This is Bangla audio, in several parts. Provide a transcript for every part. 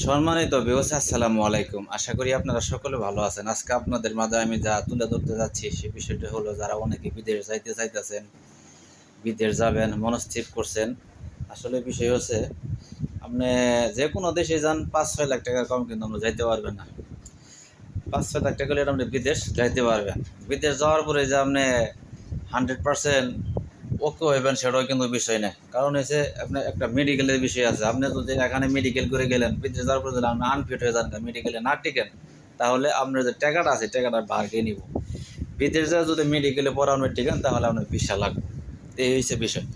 সম্মানিত ভিউয়ার্স, আসসালামু আলাইকুম। আশা করি আপনারা সকলে ভালো আছেন। আজকে আপনাদের মাঝে আমি যা তুলে ধরতে যাচ্ছি সে বিষয়টি হলো, যারা অনেকে বিদেশ যাইতে চাইতেছেন, বিদেশ যাবেন মনস্থির করছেন। আসলে বিষয় হচ্ছে, আপনি যে কোনো দেশে যান ৫-৬ লাখ টাকার কম কিন্তু আপনি যাইতে পারবেন না। ৫-৬ লাখ টাকা হলে আপনি বিদেশ যাইতে পারবেন। বিদেশ যাওয়ার পরে যে আপনি 100% ওকে হইবেন সেটাও কিন্তু বিষয় না। কারণ হচ্ছে আপনার একটা মেডিকেলের বিষয় আছে। আপনি যদি এখানে মেডিকেল করে গেলেন, বিদেশ যাওয়ার পরে যদি আপনি আনফিট হয়ে যান, মেডিকেলে না টিকেন, তাহলে আপনার যে টাকাটা আছে টাকাটা ভাগে নিব। বিদেশ যাওয়া যদি মেডিকেলে পড়ানো টিকেন, তাহলে আপনার ভিসা লাগবে। এই হচ্ছে বিষয়।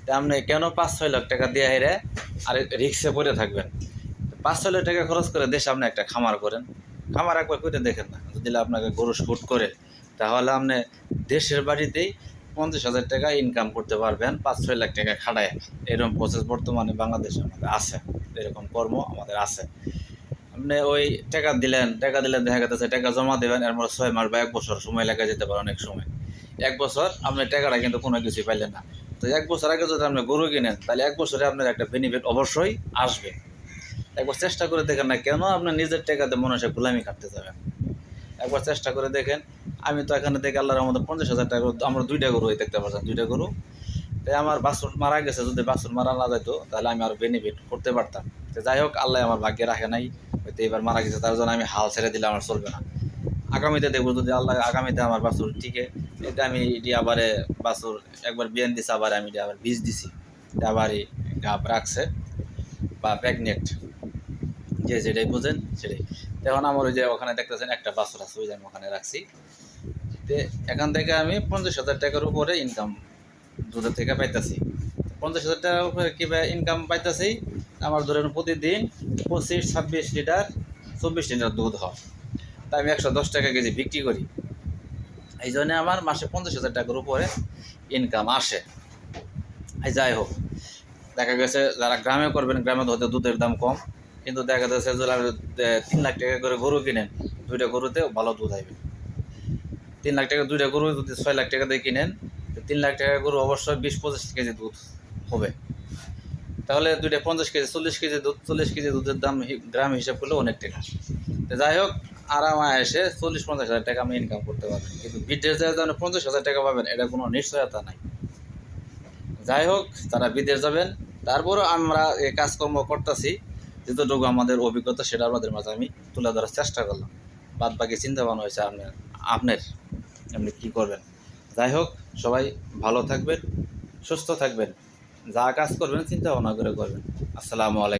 তা আপনি কেন ৫-৬ লাখ টাকা দিয়ে হেরে আর রিক্সে পড়ে থাকবেন? ৫-৬ লাখ টাকা খরচ করে দেশে আপনি একটা খামার করেন। খামার একবার করে দেখেন না, যদি আপনাকে গরু শুট করে, তাহলে আপনি দেশের বাড়িতেই ৫০,০০০ টাকা ইনকাম করতে পারবেন ৫-৬ লাখ টাকা খাটায়। এরকম প্রসেস বর্তমানে বাংলাদেশে আমাদের আছে, এরকম কর্ম আমাদের আছে। আপনি ওই টাকা দিলেন, দেখা গেছে টাকা জমা দেবেন, এর মধ্যে ৬ মাস বা ১ বছর সময় লেগে যেতে পারে। অনেক সময় ১ বছর আপনি টাকাটা কিন্তু কোনো কিছুই পাইলেন না। তো ১ বছর আগে যদি আপনি গরু কিনেন, তাহলে ১ বছরে আপনার একটা বেনিফিট অবশ্যই আসবে। একবার চেষ্টা করে দেখেন না, কেন আপনি নিজের টাকাতে মানুষের গোলামি কাটতে যাবেন? একবার চেষ্টা করে দেখেন। আমি তো এখানে থেকে আল্লাহর রহমতে ৫০,০০০ টাকা আমরা ২টা গরু দেখতে পাচ্ছেন, ২টা গরু। তাই আমার বাছুর মারা গেছে, যদি বাছুর মারা না যাইতো তাহলে আমি আরও বেনিফিট করতে পারতাম। তো যাই হোক, আল্লাহ আমার ভাগ্যে রাখে নাই, হয়তো এবার মারা গেছে, তার জন্য আমি হাল ছেড়ে দিলে আমার চলবে না। আগামীতে দেখবো, যদি আল্লাহ আগামীতে আমার বাছুর ঠিকে, এটা আমি এটি আবারে বাছুর একবার বিয়ান দিছি, আবার আমি এটি আবার বীজ দিছি, আবারই গাব রাখছে বা প্রেগনেন্ট, যে যেটাই বোঝেন সেটাই। এখন আমার ওই যে ওখানে দেখতেছেন একটা বাছুর আছে, ওই যে আমি ওখানে রাখছি। তো এখান থেকে আমি ৫০,০০০ টাকার উপরে ইনকাম দুধের থেকে পাইতেছি। ৫০,০০০ টাকার উপরে কীভাবে ইনকাম পাইতেছি? আমার ধরেন প্রতিদিন ২৫-২৬ লিটার ২৪ লিটার দুধ হয়। তাই আমি ১১০ টাকা কেজি বিক্রি করি। এই জন্যে আমার মাসে ৫০,০০০ টাকার উপরে ইনকাম আসে। এই যাই হোক, দেখা গেছে যারা গ্রামে করবেন, গ্রামে হয়তো দুধের দাম কম, কিন্তু দেখা যাচ্ছে যদি ৩ লাখ টাকা করে গরু কিনেন, ২টা গরুতে ভালো দুধ আসবে। ৩ লাখ টাকা ২টা গরু যদি ৬ লাখ টাকা দিয়ে কিনেন, তো ৩ লাখ টাকা গরু অবশ্যই ২০-২৫ কেজি দুধ হবে। তাহলে ২টা ৫০ কেজি, ৪০ কেজি দুধ, ৪০ কেজি দুধের দাম গ্রাম হিসাব করলে অনেক টাকা। তো যাই হোক, আরামে এসে ৪০-৫০ হাজার টাকা আমি ইনকাম করতে পারবেন। কিন্তু বিদেশ যায় যেন ৫০,০০০ টাকা পাবেন, এটা কোনো নিশ্চয়তা নাই। যাই হোক, তারা বিদেশ যাবেন, তারপরও আমরা এই কাজকর্ম করতেছি, যতটুকু আমাদের অভিজ্ঞতা সেটা আপনাদের মাঝে আমি তুলে ধরার চেষ্টা করলাম। বাদ বাকি চিন্তা ভাবনা হয়েছে আপনার আপনার আপনি কী করবেন। যাই হোক, সবাই ভালো থাকবেন, সুস্থ থাকবেন, যা কাজ করবেন চিন্তা ভাবনা করে করবেন। আসসালামু আলাইকুম।